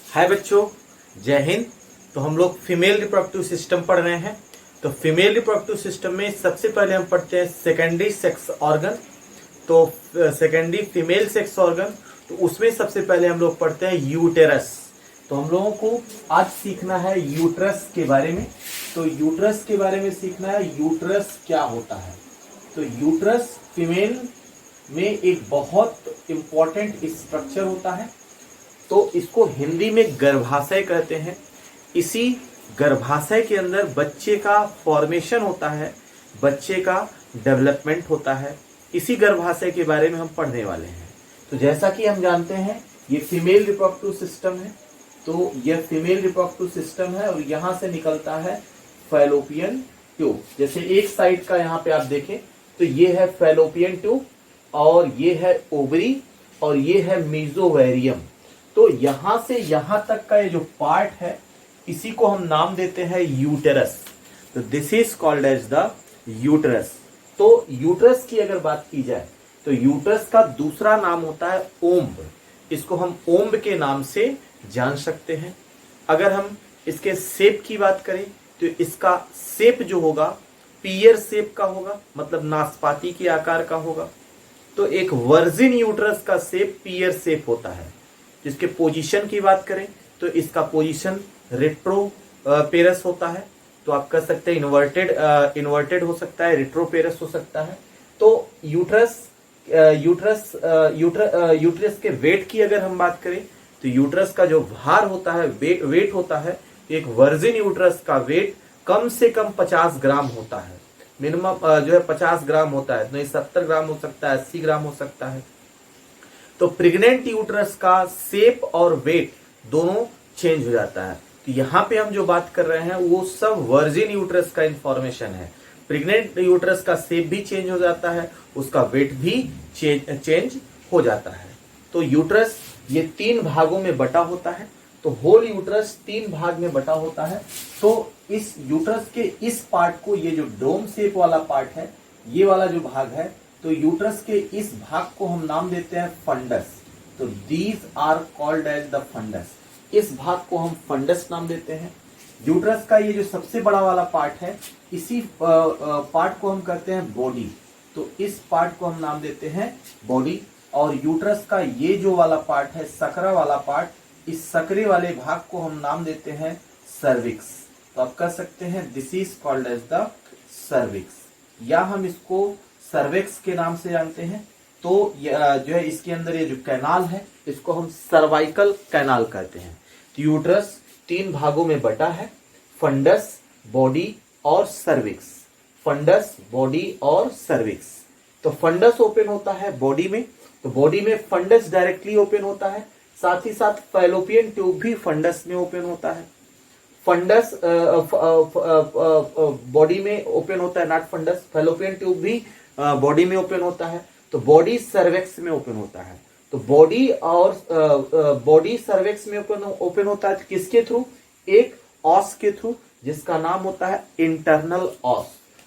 हाय बच्चों, जय हिंद। तो हम लोग फीमेल रिप्रोडक्टिव सिस्टम पढ़ रहे हैं। तो फीमेल रिप्रोडक्टिव सिस्टम में सबसे पहले हम पढ़ते हैं सेकेंडरी सेक्स ऑर्गन। तो सेकेंडरी फीमेल सेक्स ऑर्गन, तो उसमें सबसे पहले हम लोग पढ़ते हैं यूटेरस। तो हम लोगों को आज सीखना है यूट्रस के बारे में। तो यूट्रस के बारे में सीखना है, यूट्रस क्या होता है। तो यूट्रस फीमेल में एक बहुत इंपॉर्टेंट स्ट्रक्चर होता है। तो इसको हिंदी में गर्भाशय कहते हैं। इसी गर्भाशय के अंदर बच्चे का फॉर्मेशन होता है, बच्चे का डेवलपमेंट होता है। इसी गर्भाशय के बारे में हम पढ़ने वाले हैं। तो जैसा कि हम जानते हैं, ये फीमेल रिप्रोडक्टिव सिस्टम है। तो यह फीमेल रिप्रोडक्टिव सिस्टम है और यहां से निकलता है फैलोपियन ट्यूब। जैसे एक साइड का यहाँ पे आप देखें तो ये है फैलोपियन ट्यूब, और ये है ओवरी, और ये है मीजोवेरियम। तो यहां से यहां तक का ये जो पार्ट है, इसी को हम नाम देते हैं यूटेरस। तो this is called as the uterus. तो यूटेरस की अगर बात की जाए तो यूटेरस का दूसरा नाम होता है ओम्ब। इसको हम ओम्ब के नाम से जान सकते हैं। अगर हम इसके शेप की बात करें तो इसका शेप जो होगा पीयर शेप का होगा, मतलब नाशपाती के आकार का होगा। तो एक वर्जिन यूटेरस का शेप पीयर शेप होता है। जिसके पोजीशन की बात करें तो इसका पोजीशन रेट्रोपेरस होता है। तो आप कह सकते हैं इन्वर्टेड हो सकता है, रेट्रोपेरस हो सकता है। तो यूट्रस के वेट की अगर हम बात करें तो यूट्रस का जो भार होता है, वेट होता है, एक वर्जिन यूट्रस का वेट कम से कम 50 ग्राम होता है। मिनिमम जो है 50 ग्राम होता है, नहीं 70 ग्राम हो सकता है, 80 ग्राम हो सकता है। तो प्रेग्नेंट यूट्रस का शेप और वेट दोनों चेंज हो जाता है। तो यहाँ पे हम जो बात कर रहे हैं वो सब वर्जिन यूट्रस का इंफॉर्मेशन है। प्रेग्नेंट यूट्रस का शेप भी चेंज हो जाता है, उसका वेट भी चेंज हो जाता है। तो यूट्रस ये 3 भागों में बटा होता है। तो होल यूट्रस 3 भाग में बटा होता है। तो इस यूट्रस के इस पार्ट को, ये जो डोम शेप वाला पार्ट है, ये वाला जो भाग है, तो यूट्रस के इस भाग को हम नाम देते हैं फंडस। तो these are called as the fundus. इस भाग को हम फंडस नाम देते हैं। यूट्रस का ये जो सबसे बड़ा वाला पार्ट है, इसी पार्ट को हम कहते हैं बॉडी। तो इस पार्ट को हम नाम देते हैं बॉडी। और यूट्रस का ये जो वाला पार्ट है, सकरा वाला पार्ट, इस सकरे वाले भाग को हम नाम देते हैं सर्विक्स। तो आप कह सकते हैं this is called as the cervix, या हम इसको सर्विक्स के नाम से जानते हैं। तो जो है इसके अंदर ये जो कैनाल है, इसको हम सर्वाइकल कैनाल कहते हैं। तो यूट्रस 3 भागों में बटा है, फंडस, बॉडी और सर्विक्स। फंडस, बॉडी और सर्विक्स। तो फंडस ओपन होता है बॉडी में, तो बॉडी में फंडस डायरेक्टली ओपन होता है। साथ ही साथ फैलोपियन ट्यूब भी फंडस में ओपन होता है। फंडस बॉडी में ओपन होता है, नॉट फंडस। फैलोपियन ट्यूब भी बॉडी में ओपन होता है। तो बॉडी सर्वेक्स में ओपन होता है। तो बॉडी और बॉडी सर्वेक्स में ओपन होता है किसके थ्रू? एक ऑस के थ्रू, जिसका नाम होता है इंटरनल ऑस।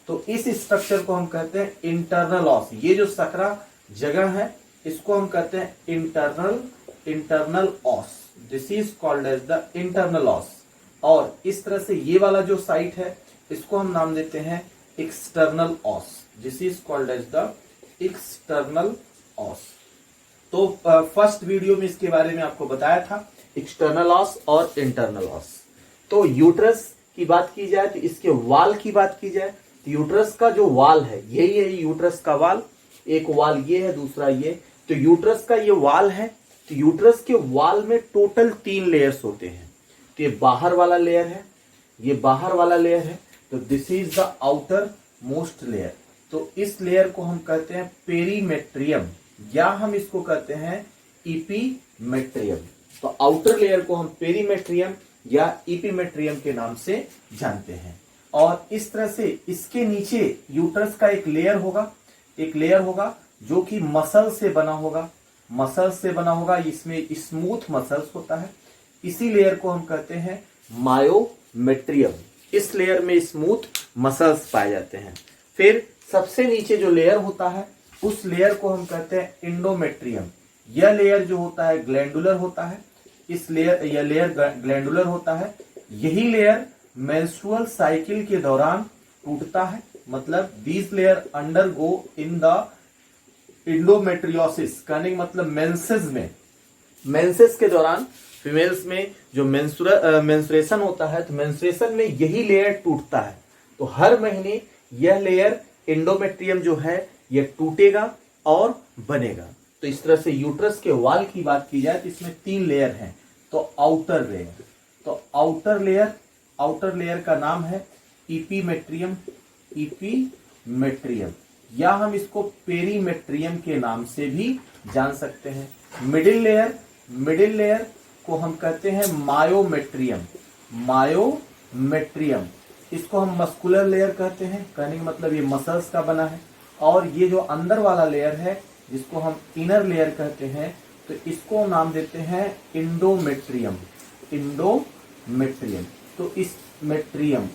तो इस स्ट्रक्चर को हम कहते हैं इंटरनल ऑस। ये जो सकरा जगह है, इसको हम कहते हैं internal os. This is called as the internal os. और इस तरह से ये वाला जो साइट है, इसको हम नाम देते हैं external os. This is called as the external os. तो फर्स्ट वीडियो में इसके बारे में आपको बताया था, एक्सटर्नल ऑस और इंटरनल ऑस। तो यूट्रस की बात की जाए तो इसके वाल की बात की जाए तो यूट्रस का जो वाल है, यही है यूट्रस का वाल। एक वाल ये है, दूसरा ये। तो यूट्रस का ये वाल है। तो यूट्रस के वाल में टोटल 3 लेयर्स होते हैं। तो ये बाहर वाला लेयर है, ये बाहर वाला लेयर है। तो this is the outer most layer. तो इस लेयर को हम कहते हैं पेरीमेट्रियम, या हम इसको कहते हैं इपीमेट्रियम। तो आउटर लेयर को हम पेरीमेट्रियम या इपीमेट्रियम के नाम से जानते हैं। और इस तरह से इसके नीचे यूट्रस का एक लेयर होगा जो कि मसल से बना होगा। इसमें स्मूथ मसल्स होता है। इसी लेयर को हम कहते हैं मायोमेट्रियम। इस लेयर में स्मूथ मसल्स पाए जाते हैं। फिर सबसे नीचे जो लेयर होता है, उस लेयर को हम कहते हैं इंडोमेट्रियम। यह लेयर जो होता है ग्लैंडुलर होता है। इस लेयर, यह लेयर ग्लैंडुलर होता है। यही लेयर मेंस्ट्रुअल साइकिल के दौरान टूटता है, मतलब these layer undergo in the endometriosis, कहने का मतलब मेंसेस के दौरान फीमेल्स में जो मेंस्ट्रुएशन होता है, तो मेंस्ट्रुएशन में यही लेयर टूटता है। तो हर महीने यह लेयर एंडोमेट्रियम जो है यह टूटेगा और बनेगा। तो इस तरह से यूट्रस के वॉल की बात की जाए तो इसमें 3 लेयर हैं। तो आउटर लेयर, तो आउटर लेयर का नाम है इपीमेट्रियम, या हम इसको पेरीमेट्रियम के नाम से भी जान सकते हैं। मिडिल लेयर को हम कहते हैं मायोमेट्रियम, इसको हम मस्कुलर लेयर कहते हैं, कहने का मतलब ये मसल्स का बना है। और ये जो अंदर वाला लेयर है जिसको हम इनर लेयर कहते हैं, तो इसको नाम देते हैं इंडोमेट्रियम। तो इस मेट्रियम,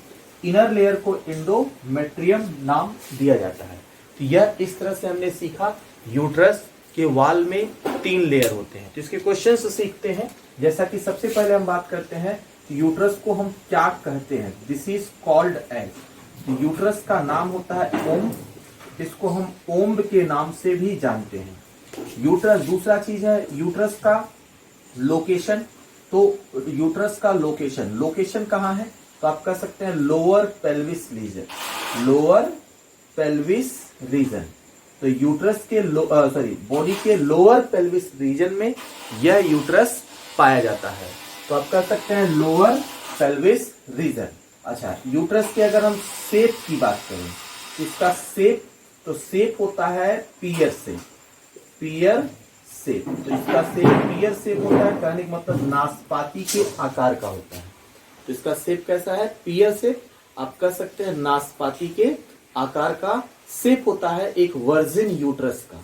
इनर लेयर को इंडोमेट्रियम नाम दिया जाता है। तो यह इस तरह से हमने सीखा यूट्रस के वॉल में 3 लेयर होते हैं। तो इसके क्वेश्चंस सीखते हैं। जैसा कि सबसे पहले हम बात करते हैं यूट्रस को हम क्या कहते हैं। This is called as, uterus का नाम होता है ओम, इसको हम ओम्ब के नाम से भी जानते हैं। यूट्रस, दूसरा चीज है यूट्रस का लोकेशन। तो यूट्रस का लोकेशन कहाँ है, तो आप कह सकते हैं लोअर पेल्विस रीजन। तो यूट्रस के बॉडी के लोअर पेल्विस रीजन में यह यूट्रस पाया जाता है। तो आप कह सकते हैं लोअर पेल्विस रीजन। अच्छा, यूट्रस के अगर हम शेप की बात करें, इसका शेप होता है पियर शेप। तो इसका शेप पियर शेप होता है, कहने का मतलब नाशपाती के आकार का होता है। तो इसका शेप कैसा है, पियर शेप। आप कह सकते हैं नाशपाती के आकार का शेप होता है एक वर्जिन यूट्रस का।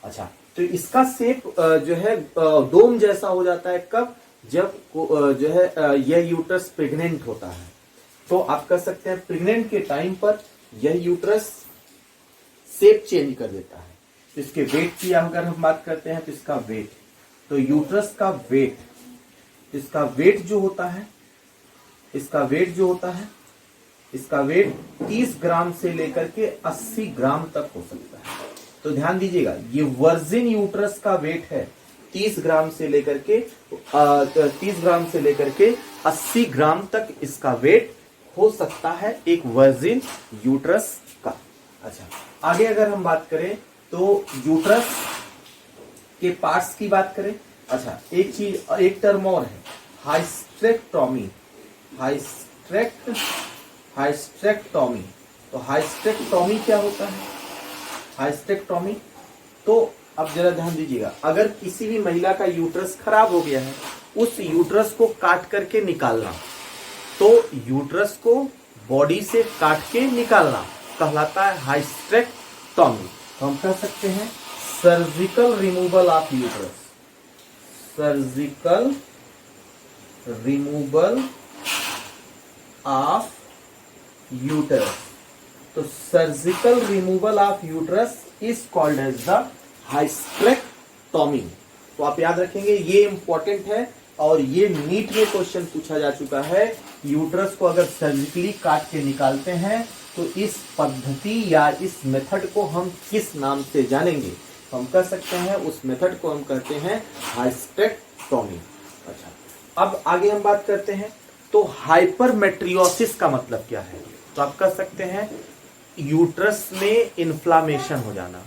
अच्छा, तो इसका शेप जो है डोम जैसा हो जाता है कब, जब जो है यह यूट्रस प्रेग्नेंट होता है। तो आप कह सकते हैं प्रेग्नेंट के टाइम पर यह यूट्रस शेप चेंज कर देता है। तो इसके वेट की अगर हम बात करते हैं तो इसका वेट, तो यूट्रस का वेट, इसका वेट जो होता है, इसका वेट 30 ग्राम से लेकर के 80 ग्राम तक हो सकता है। तो ध्यान दीजिएगा, ये वर्जिन यूट्रस का वेट है 30 ग्राम से लेकर के 80 ग्राम तक इसका वेट हो सकता है एक वर्जिन यूट्रस का। अच्छा, आगे अगर हम बात करें तो यूट्रस के पार्ट्स की बात करें। अच्छा, एक टर्म और है हाइस्टेक्टोमी। तो हाइस्टेक्टोमी क्या होता है, हाइस्टेक्टोमी, तो अब जरा ध्यान दीजिएगा, अगर किसी भी महिला का यूट्रस खराब हो गया है, उस यूट्रस को काट करके निकालना, तो यूट्रस को बॉडी से काट के निकालना कहलाता है हाइस्टेक्टोमी। तो हम कह सकते हैं surgical removal of uterus, surgical removal of uterus. तो surgical removal of uterus is called as the hysterectomy. तो आप याद रखेंगे, ये इंपॉर्टेंट है और ये नीट में क्वेश्चन पूछा जा चुका है। यूट्रस को अगर सर्जिकली काट के निकालते हैं तो इस पद्धति या इस मेथड को हम किस नाम से जानेंगे, तो हम कह सकते हैं उस मेथड को हम कहते हैं हाइस्टेक्टोमी। अच्छा, अब आगे हम बात करते हैं तो हाइपरमेट्रियोसिस का मतलब क्या है। तो आप कह सकते हैं यूट्रस में इन्फ्लामेशन हो जाना,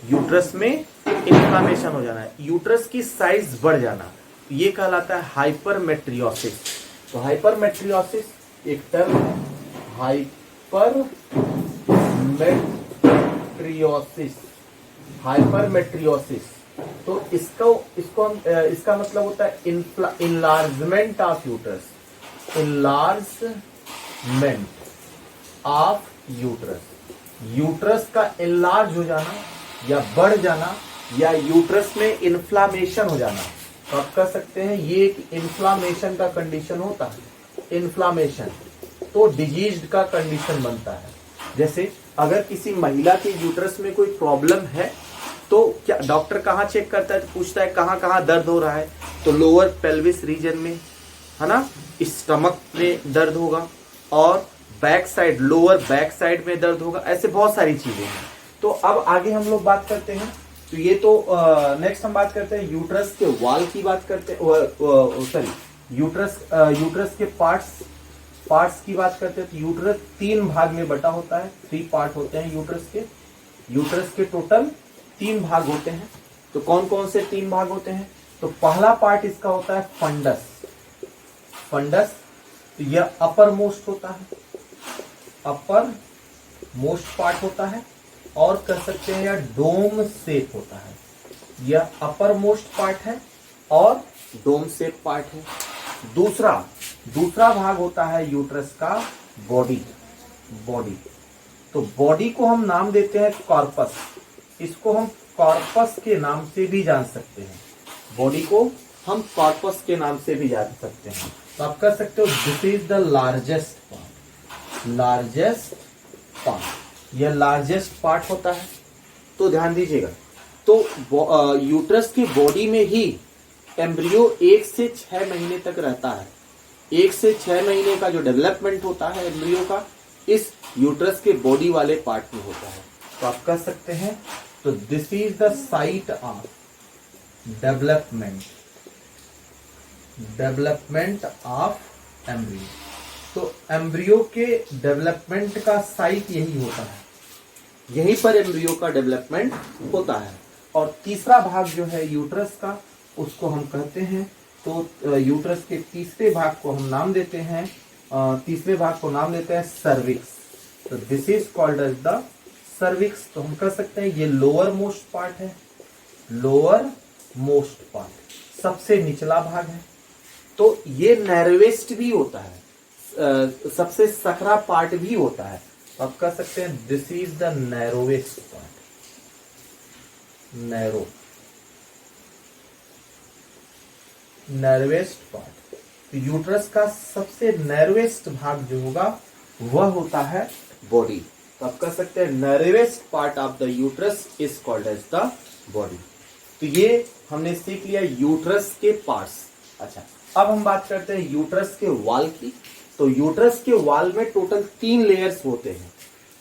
यूट्रस में इन्फ्लामेशन हो जाना, यूट्रस की साइज बढ़ जाना, ये कहलाता है हाइपरमेट्रियोसिस। तो हाइपरमेट्रियोसिस एक टर्म है, हाइपरमेट्रियोसिस। तो इसको हम इसका मतलब होता है enlargement of uterus, enlargement of uterus, uterus का इनलार्ज हो जाना या बढ़ जाना, या यूट्रस में इन्फ्लामेशन हो जाना। तो आप कह सकते हैं ये एक इन्फ्लामेशन का कंडीशन होता है। इन्फ्लामेशन तो डिजीज का कंडीशन बनता है। जैसे अगर किसी महिला के यूट्रस में कोई प्रॉब्लम है तो क्या डॉक्टर कहाँ चेक करता है, तो पूछता है कहाँ कहाँ दर्द हो रहा है, तो लोअर पेल्विस रीजन में, है ना, स्टमक में दर्द होगा, और back side, lower back side में दर्द होगा। ऐसे बहुत सारी चीजें हैं। तो अब आगे हम लोग बात करते हैं। तो ये तो नेक्स्ट हम बात करते हैं यूट्रस के वॉल की बात करते हैं, सॉरी यूट्रस के पार्ट्स की बात करते हैं। तो यूट्रस 3 भाग में बटा होता है, 3 पार्ट होते हैं यूट्रस के टोटल 3 भाग होते हैं। तो कौन कौन से 3 भाग होते हैं? तो पहला पार्ट इसका होता है फंडस। तो यह अपर मोस्ट होता है, अपर मोस्ट पार्ट होता है, और कह सकते हैं यह डोम शेप होता है। यह अपर मोस्ट पार्ट है और डोम शेप पार्ट है। दूसरा भाग होता है यूट्रस का बॉडी। तो बॉडी को हम नाम देते हैं कॉर्पस। इसको हम कॉर्पस के नाम से भी जान सकते हैं। बॉडी को हम कॉर्पस के नाम से भी जान सकते हैं। तो आप कह सकते हो this is the largest part. यह लार्जेस्ट पार्ट होता है। तो ध्यान दीजिएगा, तो यूट्रस की बॉडी में ही एम्ब्रियो 1 से 6 महीने तक रहता है। 1 से 6 महीने का जो डेवलपमेंट होता है एम्ब्रियो का, इस यूट्रस के बॉडी वाले पार्ट में होता है। तो आप कह सकते हैं, तो this is the site of development of embryo. तो एम्ब्रियो के डेवलपमेंट का साइट यही होता है, यहीं पर एम्ब्रियो का डेवलपमेंट होता है। और तीसरा भाग जो है यूट्रस का, उसको हम कहते हैं, तो यूट्रस के तीसरे भाग को हम नाम देते हैं, सर्विक्स। तो this is called as the cervix. तो हम कह सकते हैं ये लोअर मोस्ट पार्ट है, सबसे निचला भाग है। तो ये नैरोवेस्ट भी होता है, सबसे सकरा पार्ट भी होता है। तो आप कह सकते हैं this is the narrowest part, narrowest part. तो यूट्रस का सबसे नैरोवेस्ट भाग जो होगा वह होता है बॉडी। तो आप कह सकते हैं narrowest part of the uterus is called as the body. तो ये हमने सीख लिया यूट्रस के पार्ट्स। अच्छा, अब हम बात करते हैं यूट्रस के वॉल की। तो यूट्रस के वॉल में टोटल 3 लेयर्स होते हैं।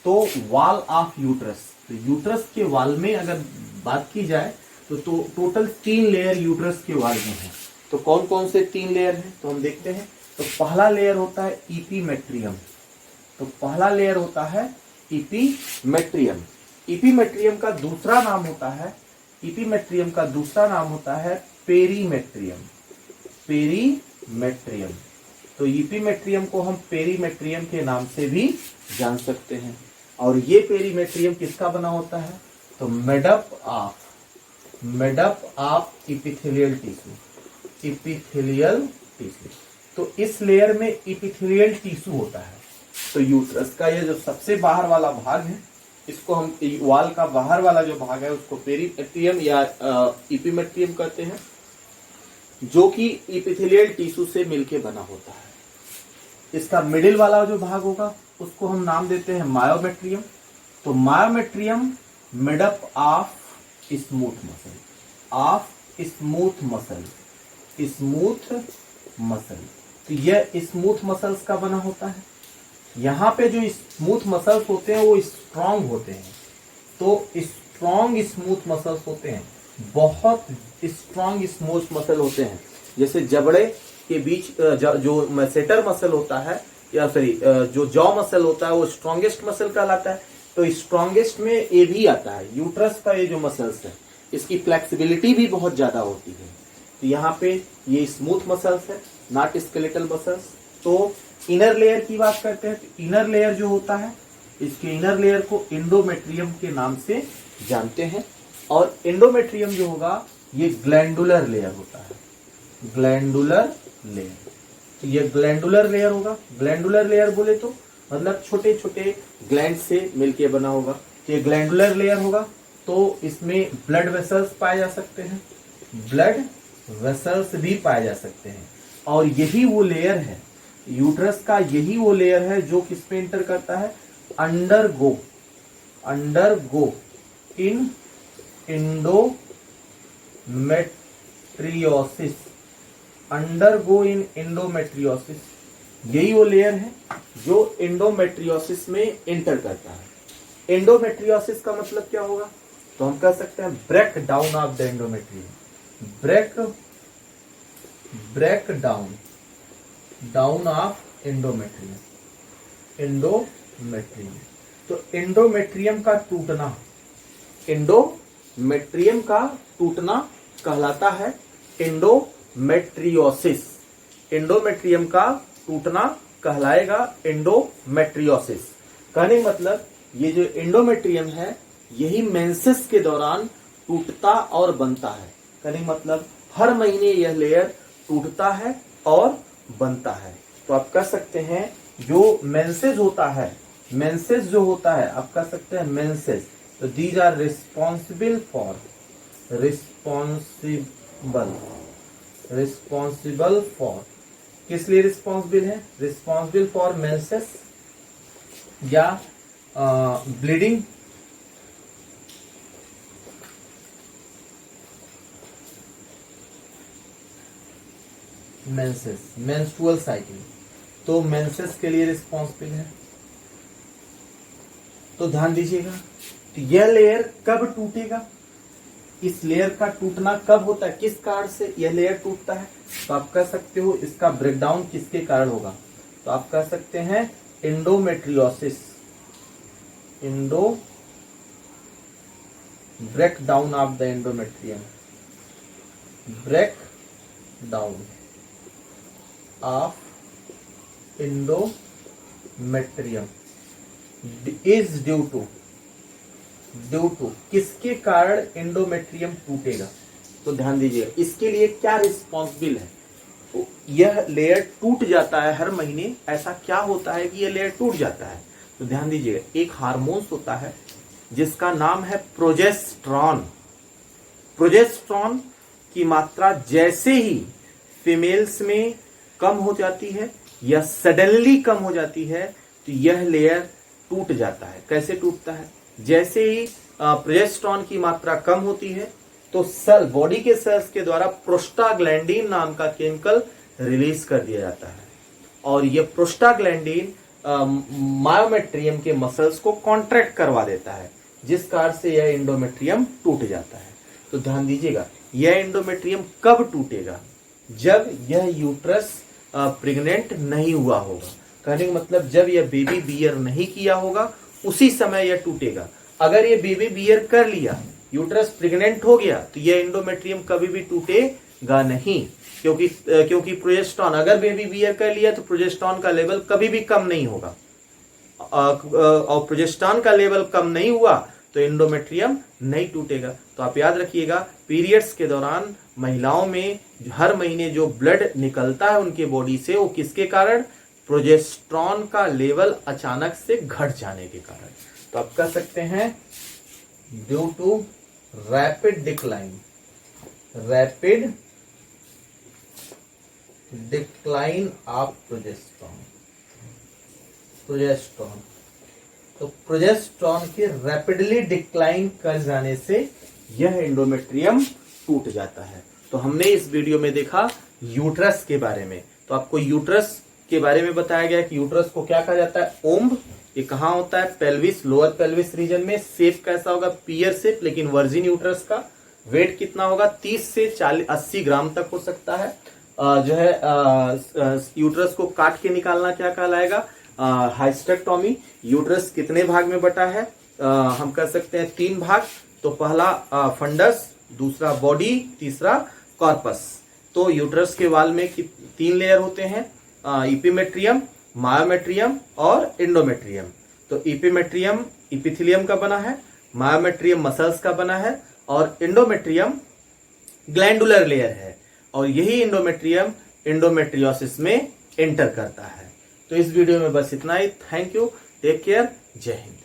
तो वॉल ऑफ यूट्रस, तो यूट्रस के वॉल में अगर बात की जाए तो टोटल 3 लेयर यूट्रस के वॉल में है। तो कौन कौन से 3 लेयर हैं? तो हम देखते हैं। तो पहला लेयर होता है इपीमेट्रियम। इपीमेट्रियम का दूसरा नाम होता है पेरीमेट्रियम। तो इपीमेट्रियम को हम पेरीमेट्रियम के नाम से भी जान सकते हैं। और ये पेरीमेट्रियम किसका बना होता है? तो मेडअप ऑफ इपिथेलियल टिश्यू। तो इस लेयर में इपिथेलियल टिश्यू होता है। तो यूट्रस का ये जो सबसे बाहर वाला भाग है, इसको हम वॉल का बाहर वाला जो भाग है उसको पेरीमेट्रियम या इपीमेट्रियम कहते हैं, जो कि इपिथेलियल टिश्यू से मिलके बना होता है। इसका मिडिल वाला जो भाग होगा उसको हम नाम देते हैं मायोमेट्रियम। तो myometrium made up of smooth muscle. तो यह स्मूथ मसल्स का बना होता है। यहाँ पे जो स्मूथ मसल्स होते हैं वो स्ट्रांग होते हैं। तो स्ट्रांग स्मूथ मसल्स होते हैं, बहुत स्ट्रांग स्मूथ मसल होते हैं। जैसे जबड़े के बीच जो मैसेटर मसल होता है, या सॉरी जो जॉ मसल होता है, वो स्ट्रॉन्गेस्ट मसल कहलाता है। तो स्ट्रॉन्गेस्ट में ये भी आता है। यूट्रस का ये जो मसल्स है, इसकी फ्लेक्सिबिलिटी भी बहुत ज्यादा होती है। तो यहाँ पे ये स्मूथ मसल्स है, नॉट स्केलेटल मसल्स। तो इनर लेयर की बात करते हैं। तो इनर लेयर जो होता है, इसके इनर लेयर को एंडोमेट्रियम के नाम से जानते हैं। और एंडोमेट्रियम जो होगा ये ग्लैंडुलर लेयर होता है, ग्लैंडुलर लेयर। तो ये ग्लैंडुलर लेयर होगा। ग्लैंडुलर लेयर बोले तो मतलब छोटे छोटे ग्लैंड से मिलके बना होगा। तो ये ग्लैंडुलर लेयर होगा। तो इसमें ब्लड वेसल्स पाए जा सकते हैं, और यही वो लेयर है, यूट्रस का यही वो लेयर है जो किसमें इंटर करता है? अंडरगो इन एंडोमेट्रियोसिस। अंडरगो इन एंडोमेट्रियोसिस, यही वो लेयर है जो एंडोमेट्रियोसिस में एंटर करता है। एंडोमेट्रियोसिस का मतलब क्या होगा, तो हम कह सकते हैं break down of the endometrium, break down of endometrium, तो एंडोमेट्रियम का टूटना कहलाता है एंडोमेट्रियोसिस। एंडोमेट्रियम का टूटना कहलाएगा एंडोमेट्रियोसिस। कहने का मतलब ये जो एंडोमेट्रियम है यही मेंसेस के दौरान टूटता और बनता है। कहने का मतलब हर महीने यह लेयर टूटता है और बनता है। तो आप कह सकते हैं जो मेंसेस होता है, मेंसेस जो होता है आप कह सकते हैं मेंसेस, तो दीज आर रिस्पॉन्सिबल फॉर किस लिए रिस्पॉन्सिबल है, रिस्पॉन्सिबल फॉर मेंसेस या ब्लीडिंग, मेंस्ट्रुअल साइकिल, तो मेंसेस के लिए रिस्पॉन्सिबल है। तो ध्यान दीजिएगा, तो यह लेयर कब टूटेगा, इस लेयर का टूटना कब होता है, किस कारण से यह लेयर टूटता है, तो आप कह सकते हो इसका ब्रेकडाउन किसके कारण होगा, तो आप कह सकते हैं endometriosis, break down of the endometrium, break down of endometrium is due to किसके कारण एंडोमेट्रियम टूटेगा, तो ध्यान दीजिएगा इसके लिए क्या रिस्पॉन्सिबल है। तो यह लेयर टूट जाता है हर महीने, ऐसा क्या होता है कि यह लेयर टूट जाता है, तो ध्यान दीजिएगा एक हार्मोन्स होता है जिसका नाम है प्रोजेस्टेरॉन। प्रोजेस्टेरॉन की मात्रा जैसे ही फीमेल्स में कम हो जाती है या सडनली कम हो जाती है तो यह लेयर टूट जाता है। कैसे टूटता है, जैसे ही प्रोजेस्टेरॉन की मात्रा कम होती है तो बॉडी के सेल्स के द्वारा प्रोस्टाग्लैंडिन नाम का केमिकल रिलीज कर दिया जाता है और यह प्रोस्टाग्लैंडिन मायोमेट्रियम के मसल्स को कॉन्ट्रैक्ट करवा देता है, जिस कारण से यह एंडोमेट्रियम टूट जाता है। तो ध्यान दीजिएगा यह एंडोमेट्रियम कब टूटेगा, जब यह यूट्रस प्रेग्नेंट नहीं हुआ होगा। कहने का मतलब जब यह बेबी बियर नहीं किया होगा उसी समय यह टूटेगा। अगर ये बेबी बियर कर लिया, यूट्रस प्रेग्नेंट हो गया, तो यह एंडोमेट्रियम कभी भी टूटेगा नहीं, क्योंकि प्रोजेस्टेरॉन अगर बेबी बियर कर लिया तो प्रोजेस्टेरॉन का लेवल कभी भी कम नहीं होगा और प्रोजेस्टेरॉन का लेवल कम नहीं हुआ तो एंडोमेट्रियम नहीं टूटेगा। तो आप याद रखिएगा पीरियड्स के दौरान महिलाओं में हर महीने जो ब्लड निकलता है उनके बॉडी से, वो किसके कारण, प्रोजेस्टेरॉन का लेवल अचानक से घट जाने के कारण। तो आप कह सकते हैं due to rapid decline of progesterone. तो प्रोजेस्टेरॉन के रैपिडली डिक्लाइन कर जाने से यह एंडोमेट्रियम टूट जाता है। तो हमने इस वीडियो में देखा यूट्रस के बारे में। तो आपको यूट्रस के बारे में बताया गया कि यूट्रस को क्या कहा जाता है, ओम्ब। ये कहाँ होता है, पेल्विस, लोअर पेल्विस रीजन में। शेप कैसा होगा, पियर शेप, लेकिन वर्जिन यूट्रस का वेट कितना होगा, 30 से 80 ग्राम तक हो सकता है। जो है यूट्रस को काट के निकालना क्या कहलाएगा, हाइस्टेक्टोमी। यूट्रस कितने भाग में बटा है, हम कह सकते हैं 3 भाग। तो पहला फंडस, दूसरा बॉडी, तीसरा कॉर्पस। तो यूट्रस के वाल में 3 लेयर होते हैं, इपिमेट्रियम, मायोमेट्रियम और एंडोमेट्रियम। तो इपिमेट्रियम इपिथेलियम का बना है, मायोमेट्रियम मसल्स का बना है और एंडोमेट्रियम ग्लैंडुलर लेयर है। और यही एंडोमेट्रियम एंडोमेट्रियोसिस में एंटर करता है। तो इस वीडियो में बस इतना ही। थैंक यू, टेक केयर, जय हिंद।